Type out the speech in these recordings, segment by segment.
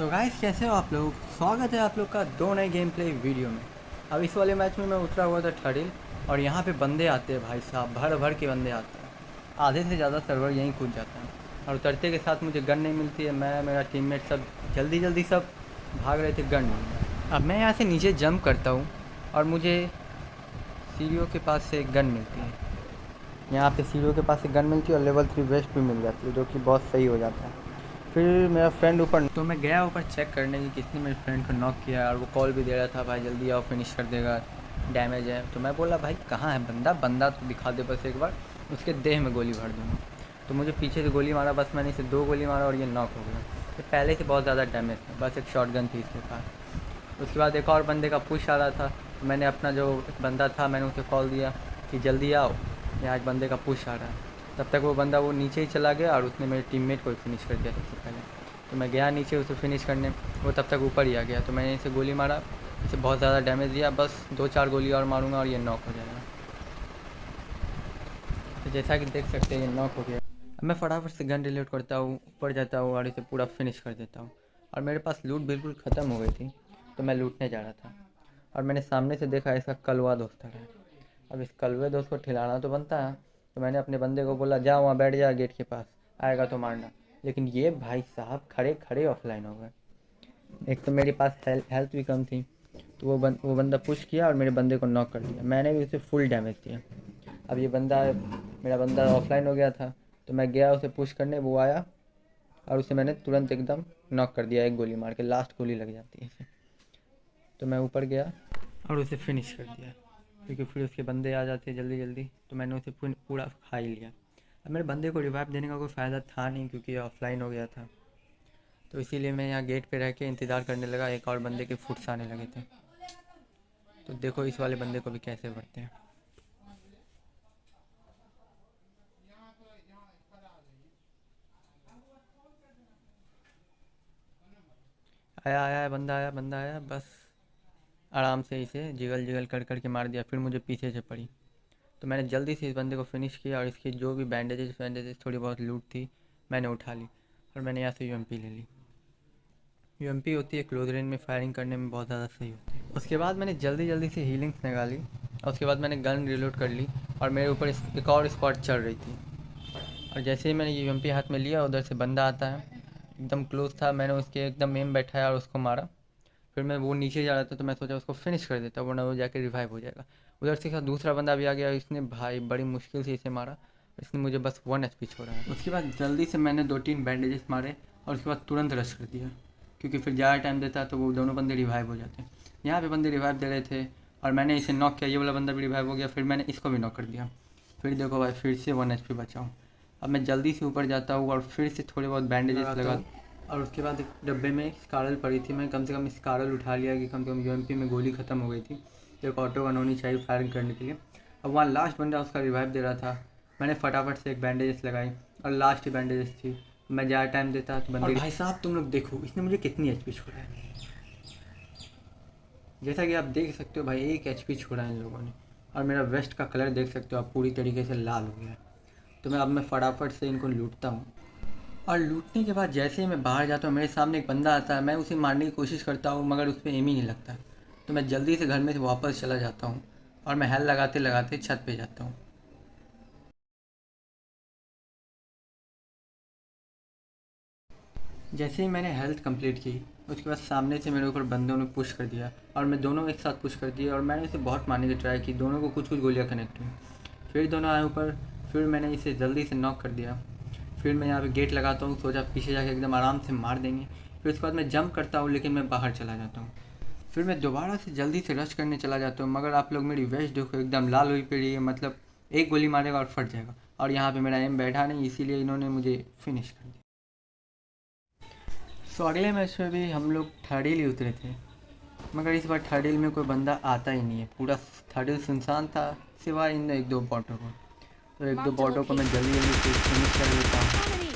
So guys, कैसे हो आप लोग। स्वागत है आप लोग का दो नए गेम प्ले वीडियो में। अब इस वाले मैच में मैं उतरा हुआ था ठड़िल, और यहाँ पे बंदे आते हैं भाई साहब, भर भर के बंदे आते हैं। आधे से ज़्यादा सर्वर यहीं कूद जाता है, और उतरते के साथ मुझे गन नहीं मिलती है। मैं मेरा टीममेट सब जल्दी जल्दी सब भाग रहे थे, गन नहीं मिला। अब मैं यहाँ से नीचे जंप करता हूँ और मुझे सीढ़ियों के पास से एक गन मिलती है। यहाँ पे सीढ़ियों के पास से गन मिलती है और लेवल 3 वेस्ट भी मिल जाती है, जो कि बहुत सही हो जाता है। फिर मेरा फ्रेंड ऊपर, तो मैं गया ऊपर चेक करने की किसने मेरे फ्रेंड को नॉक किया, और वो कॉल भी दे रहा था, भाई जल्दी आओ फिनिश कर देगा, डैमेज है। तो मैं बोला भाई कहाँ है बंदा, बंदा तो दिखा दे बस एक बार, उसके देह में गोली भर दूँगा। तो मुझे पीछे से गोली मारा, बस मैंने इसे 2 गोली मारा और ये नॉक हो गया। तो पहले से बहुत ज़्यादा डैमेज था, बस एक शॉटगन थी इसके पास। उसके बाद एक और बंदे का पुश आ रहा था, तो मैंने अपना जो एक बंदा था मैंने उसे कॉल दिया कि जल्दी आओ, यहाँ एक बंदे का पुश आ रहा है। तब तक वो बंदा वो नीचे ही चला गया और उसने मेरे टीममेट को ही फिनिश कर दिया सबसे पहले। तो मैं गया नीचे उसे फिनिश करने, वो तब तक ऊपर ही आ गया। तो मैंने इसे गोली मारा, इसे बहुत ज़्यादा डैमेज दिया, बस 2-4 गोली और मारूंगा और ये नॉक हो जाएगा। तो जैसा कि देख सकते हैं ये नॉक हो गया। अब मैं फटाफट से गन रिलोड करता हूँ, ऊपर जाता हूँ और इसे पूरा फिनिश कर देता हूँ। और मेरे पास लूट बिल्कुल ख़त्म हो गई थी, तो मैं लूटने जा रहा था, और मैंने सामने से देखा इसका कलवा दोस्त खड़ा है। अब इस कलवे दोस्त को खिलाना तो बनता है, तो मैंने अपने बंदे को बोला जा वहाँ बैठ जा गेट के पास, आएगा तो मारना। लेकिन ये भाई साहब खड़े खड़े ऑफलाइन हो गए। एक तो मेरे पास हेल्थ भी कम थी, तो वो बंदा पुश किया और मेरे बंदे को नॉक कर दिया। मैंने भी उसे फुल डैमेज दिया। अब ये बंदा, मेरा बंदा ऑफलाइन हो गया था, तो मैं गया उसे पुश करने, वो आया और उसे मैंने तुरंत एकदम नॉक कर दिया, एक गोली मार के, लास्ट गोली लग जाती है इसे। तो मैं ऊपर गया और उसे फिनिश कर दिया, क्योंकि फिर उसके बंदे आ जाते जल्दी जल्दी, तो मैंने उसे पूरा खा ही लिया। अब मेरे बंदे को रिवाइव देने का कोई फ़ायदा था नहीं, क्योंकि ऑफलाइन हो गया था। तो इसीलिए मैं यहाँ गेट पे रह के इंतज़ार करने लगा, एक और बंदे के फुट्स आने लगे थे। तो देखो इस वाले बंदे को भी कैसे बढ़ते हैं। आया आया बंदा, आया बंदा आया, बस आराम से इसे जिगल जिगल कर कर के मार दिया। फिर मुझे पीछे से पड़ी, तो मैंने जल्दी से इस बंदे को फिनिश किया, और इसकी जो भी बैंडेजेस वैंडेजेस थोड़ी बहुत लूट थी मैंने उठा ली, और मैंने यहाँ से यूएमपी ले ली। यूएमपी होती है क्लोज रेंज में फायरिंग करने में बहुत ज़्यादा सही होती है। उसके बाद मैंने जल्दी जल्दी से हीलिंग्स निकाली, और उसके बाद मैंने गन रिलोड कर ली, और मेरे ऊपर एक और स्क्वाड चढ़ रही थी। और जैसे ही मैंने यूएमपी हाथ में लिया, उधर से बंदा आता है, एकदम क्लोज था, मैंने उसके एकदम एम बैठाया और उसको मारा। फिर मैं वो नीचे जा रहा था, तो मैं सोचा उसको फिनिश कर देता, वरना वो जाके रिवाइव हो जाएगा। उधर से का दूसरा बंदा भी आ गया, इसने भाई बड़ी मुश्किल से इसे मारा, इसने मुझे बस 1 एचपी छोड़ा है। उसके बाद जल्दी से मैंने 2-3 बैंडेजेस मारे, और उसके बाद तुरंत रश कर दिया, क्योंकि फिर ज़्यादा टाइम देता तो वो दोनों बंदे रिवाइव हो जाते। यहाँ पे बंदे रिवाइव दे रहे थे, और मैंने इसे नॉक किया, ये वाला बंदा भी रिवाइव हो गया, फिर मैंने इसको भी नॉक कर दिया। फिर देखो भाई फिर से 1 एचपी बचा हूँ। अब मैं जल्दी से ऊपर जाता हूँ और फिर से थोड़े बहुत बैंडेजेस लगा, और उसके बाद एक डब्बे में स्कारल पड़ी थी, मैं कम से कम स्कारल उठा लिया कि कम से कम यूएमपी में गोली ख़त्म हो गई थी, तो एक ऑटो गन होनी चाहिए फायरिंग करने के लिए। अब वहाँ लास्ट बंदा उसका रिवाइव दे रहा था, मैंने फटाफट से एक बैंडेजेस लगाई, और लास्ट ही बैंडेजेस थी। मैं ज़्यादा टाइम देता तो बंदे, और भाई साहब तुम लोग देखो इसने मुझे कितनी एचपी छोड़ा है। जैसा कि आप देख सकते हो भाई, 1 एचपी छोड़ा है इन लोगों ने, और मेरा वेस्ट का कलर देख सकते हो आप, पूरी तरीके से लाल हो गया है। तो मैं फटाफट से इनको लूटता हूँ, और लूटने के बाद जैसे ही मैं बाहर जाता हूँ, मेरे सामने एक बंदा आता है, मैं उसे मारने की कोशिश करता हूँ, मगर उस पर एम ही नहीं लगता। तो मैं जल्दी से घर में से वापस चला जाता हूँ, और मैं हेल लगाते लगाते छत पे जाता हूँ। जैसे ही मैंने हेल्थ कंप्लीट की, उसके बाद सामने से मेरे ऊपर बंदों ने पुश कर दिया, और मैं दोनों एक साथ पुश कर दिया, और मैंने इसे बहुत मारने की ट्राई की, दोनों को कुछ कुछ गोलियाँ कनेक्ट हुई। फिर दोनों आए ऊपर, फिर मैंने इसे जल्दी से नॉक कर दिया। फिर मैं यहाँ पे गेट लगाता हूँ, सोचा पीछे जाके एकदम आराम से मार देंगे। फिर उसके बाद मैं जंप करता हूँ, लेकिन मैं बाहर चला जाता हूँ। फिर मैं दोबारा से जल्दी से रश करने चला जाता हूँ, मगर आप लोग मेरी वेस्ट देखो एकदम लाल हुई पड़ी है, मतलब एक गोली मारेगा और फट जाएगा, और यहाँ पे मेरा एम बैठा नहीं, इसीलिए इन्होंने मुझे फिनिश कर दिया। सो अगले मैच में भी हम लोग थर्ड हिल ही उतरे थे, मगर इस बार थर्ड हिल में कोई बंदा आता ही नहीं है, पूरा थर्ड हिल सुनसान था, सिवाय इन 1-2 बॉटों को। तो 1-2 Marked a बॉटों को मैं location. जल्दी जल्दी से फिनिश कर लेता हूँ, Enemy!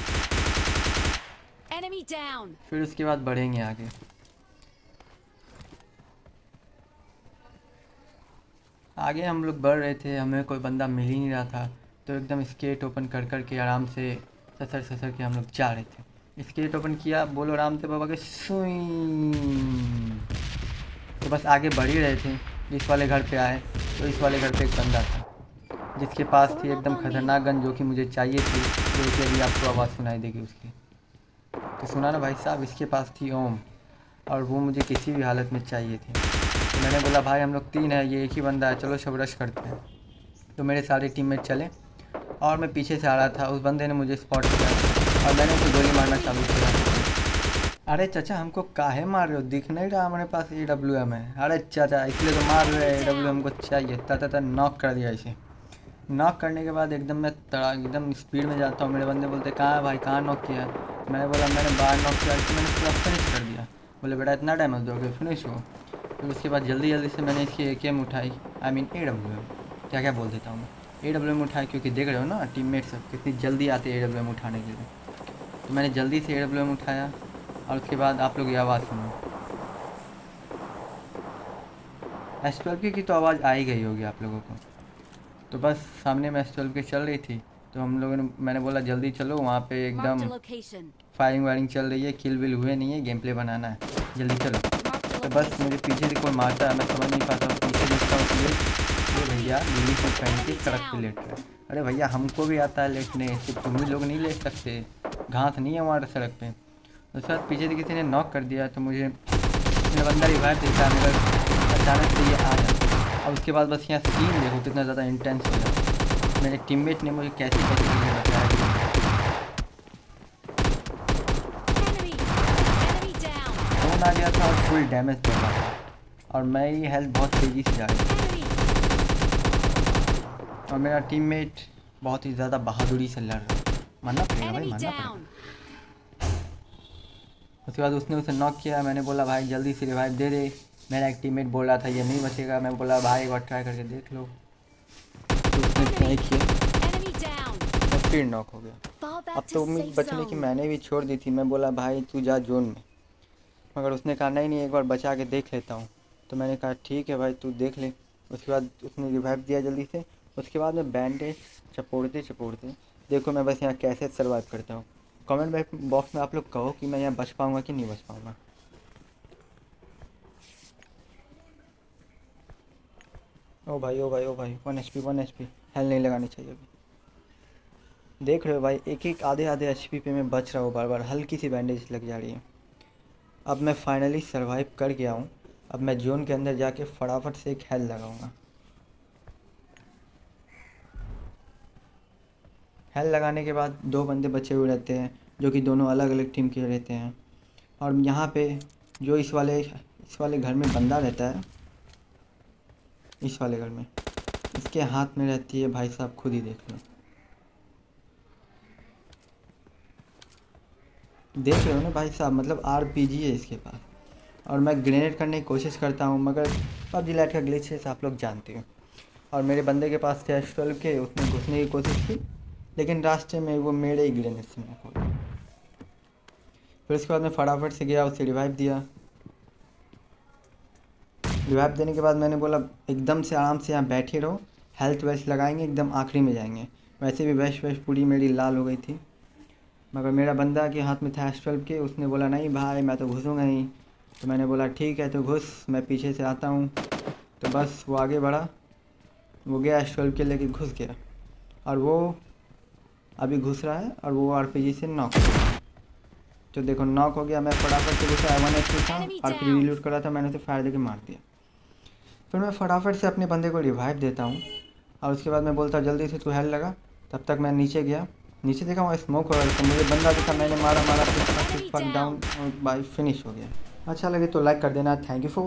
Enemy down! फिर उसके बाद बढ़ेंगे आगे। आगे हम लोग बढ़ रहे थे, हमें कोई बंदा मिल ही नहीं रहा था, तो एकदम स्केट ओपन कर कर के आराम से ससर ससर के हम लोग जा रहे थे। इसके गेट ओपन किया, बोलो रामदेव बाबा के सुई। तो बस आगे बढ़ ही रहे थे, इस वाले घर पे आए तो इस वाले घर पे एक बंदा था जिसके पास थी Form up एकदम on me. खतरनाक गन, जो कि मुझे चाहिए थी, जो कि अभी आपको आवाज़ सुनाई देगी उसकी। तो सुना ना भाई साहब, इसके पास थी ओम, और वो मुझे किसी भी हालत में चाहिए थी। तो मैंने बोला भाई हम लोग 3 हैं, ये एक ही बंदा है, चलो सब रश करते हैं। तो मेरे सारे टीममेट चले और मैं पीछे से आ रहा था, उस बंदे ने मुझे स्पॉट किया और मैंने उसे गोली मारना चालू किया। अरे चाचा हमको काहे मार रहे हो, दिख नहीं रहा हमारे पास AWM है। अरे चाचा इसलिए तो मार रहे हैं, AWM हमको चाहिए। ता नॉक कर दिया इसे। नॉक करने के बाद एकदम मैं तड़ा एकदम स्पीड में जाता हूँ, मेरे बंदे बोलते कहाँ है भाई, कहाँ नॉक किया है। मैंने बोला मैंने बाहर नॉक किया, इससे मैंने पूरा फिनिश कर दिया। बोले बेटा इतना डैमेज दोगे, फिनिश हो। फिर उसके बाद जल्दी जल्दी से मैंने इसकी AKM उठाई, आई मीन AWM, क्या क्या बोल देता हूँ मैं, AWM उठाई, क्योंकि देख रहे हो ना टीममेट सब कितनी जल्दी आते हैं AWM उठाने के लिए। तो मैंने जल्दी से AWM उठाया और उसके बाद आप लोग ये आवाज़ सुनो। S12 की तो आवाज़ आ ही गई होगी आप लोगों को। तो बस सामने में S12 की चल रही थी, तो हम लोगों ने, मैंने बोला जल्दी चलो, वहाँ पे Marked a एकदम location. फायरिंग वायरिंग चल रही है, किल विल हुए नहीं है, गेम प्ले बनाना है, जल्दी चलो। Marked a तो बस location. मुझे पीछे से कोई मारता है, मैं समझ नहीं पाता हूँ, पीछे देखता हूँ कि ये भैया नीली सूट पहन के सड़क पे लेट रहा है। अरे भैया हमको भी आता है लेटने, सिर्फ तुम ही लोग नहीं लेट सकते, घास नहीं है हमारे सड़क पे। उसके बाद पीछे से किसी ने नॉक कर दिया, तो मुझे मेरा बंदा रिवाइव देता है, मेरा अचानक से ये आ जाता है। और उसके बाद बस यहाँ सीन देखो कितना ज़्यादा इंटेंस हो जाता है। मेरे टीममेट ने मुझे कैसे कैसे करके बचाया। Enemy. Enemy down. फ़ोन आ गया था और फुल डैमेज कर रहा था, और मेरी हेल्थ बहुत तेज़ी से जा रही थी, Enemy. और मेरा टीममेट बहुत ही ज़्यादा बहादुरी से लड़ रहा है। मानना पड़ेगा भाई, Enemy मानना down. पड़ेगा। उसके बाद उसने उसे नॉक किया, मैंने बोला भाई जल्दी से रिवाइव दे दे। मेरा एक टीममेट बोल रहा था ये नहीं बचेगा, मैं बोला भाई एक बार ट्राई करके देख लो। तो उसने ट्राई Enemy. किया Enemy down. और फिर नॉक हो गया। Fall अब back to तो उम्मीद safe बचने की zone. मैंने भी छोड़ दी थी, मैं बोला भाई तू जा जोन में, मगर उसने कहा नहीं नहीं एक बार बचा के देख लेता हूँ। तो मैंने कहा ठीक है भाई तू देख ले। उसके बाद उसने रिवाइव दिया जल्दी से। उसके बाद मैं बैंडेज चपोड़ते चपोड़ते, देखो मैं बस यहाँ कैसे सर्वाइव करता हूँ। कमेंट बॉक्स में आप लोग कहो कि मैं यहाँ बच पाऊँगा कि नहीं बच पाऊँगा। ओ भाई ओ भाई ओ भाई, 1 HP हेल नहीं लगानी चाहिए अभी। देख रहे हो भाई, एक एक आधे आधे HP पे मैं बच रहा हूँ, बार बार हल्की सी बैंडेज लग जा रही है। अब मैं फाइनली सरवाइव कर गया हूँ। अब मैं जोन के अंदर जाके फटाफट से एक हेल लगाऊंगा। हेल लगाने के बाद 2 बंदे बचे हुए रहते हैं, जो कि दोनों अलग अलग टीम के रहते हैं। और यहाँ पे जो इस वाले घर में बंदा रहता है, इस वाले घर में, इसके हाथ में रहती है भाई साहब, खुद ही देख लो, देख रहे हो ना भाई साहब, मतलब RPG है इसके पास। और मैं ग्रेनेड करने की कोशिश करता हूँ, मगर पबजी लाइट का ग्लिच है, आप लोग जानते हो। और मेरे बंदे के पास थे S12 के, उसने घुसने की कोशिश की, लेकिन रास्ते में वो मेरे ही ग्रेनेड से नॉक हो गया। फिर उसके बाद मैं फटाफट से गया, उसे रिवाइव दिया। रिवाइव देने के बाद मैंने बोला एकदम से आराम से यहाँ बैठे रहो, हेल्थ वेस्ट लगाएंगे, एकदम आखिरी में जाएंगे। वैसे भी वेस्ट पूरी मेरी लाल हो गई थी, मगर मेरा बंदा के हाथ में था S12 के, उसने बोला नहीं भाई मैं तो घुसूँगा नहीं। तो मैंने बोला ठीक है तो घुस, मैं पीछे से आता हूँ। तो बस वो आगे बढ़ा, वो गया S12 के लेके घुस गया, और वो अभी घुस रहा है, और वो RPG से नॉक हो गया। तो देखो नॉक हो गया, मैं फटाफट से घुसा, 1 HP था, RPG रिलोड कर रहा था, मैंने उसे फायर देके मार दिया। फिर मैं फटाफट से अपने बंदे को रिवाइव देता हूँ, और उसके बाद मैं बोलता जल्दी से तू हेल लगा। तब तक मैं नीचे गया, नीचे देखा वहाँ स्मोक हो रहा था, मुझे बंदा दिखा, मैंने मारा फिर डाउन, और बाई फिनिश हो गया। अच्छा लगे तो लाइक कर देना। Thank you for